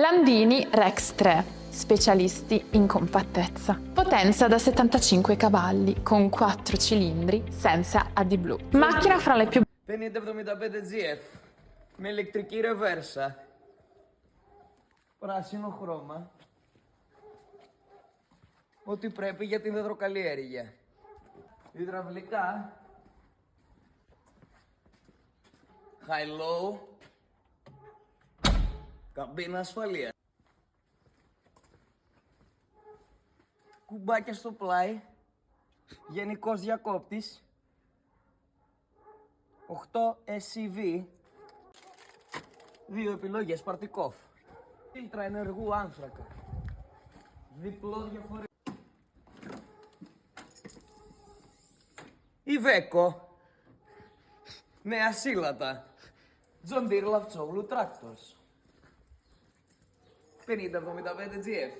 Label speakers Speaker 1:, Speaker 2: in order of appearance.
Speaker 1: Landini Rex 3, specialisti in compattezza. Potenza da 75 cavalli, con 4 cilindri, senza AD-Blue. Macchina fra le più
Speaker 2: 50-75 GF, με ηλεκτρική ρεβέρσα. Πράσινο χρώμα. Ό,τι πρέπει για την υδροκαλλιέργεια. Υδραυλικά. High-low. Καμπίνα ασφαλείας. Κουμπάκια στο πλάι. Γενικός διακόπτης. 8 SCV. 2 επιλογές παρτικόφ. Φίλτρα ενεργού άνθρακα. Διπλό διαφορετικό. Ιβέκο. Νέα σύλλατα. John Deere Tractors. 50-75 GF.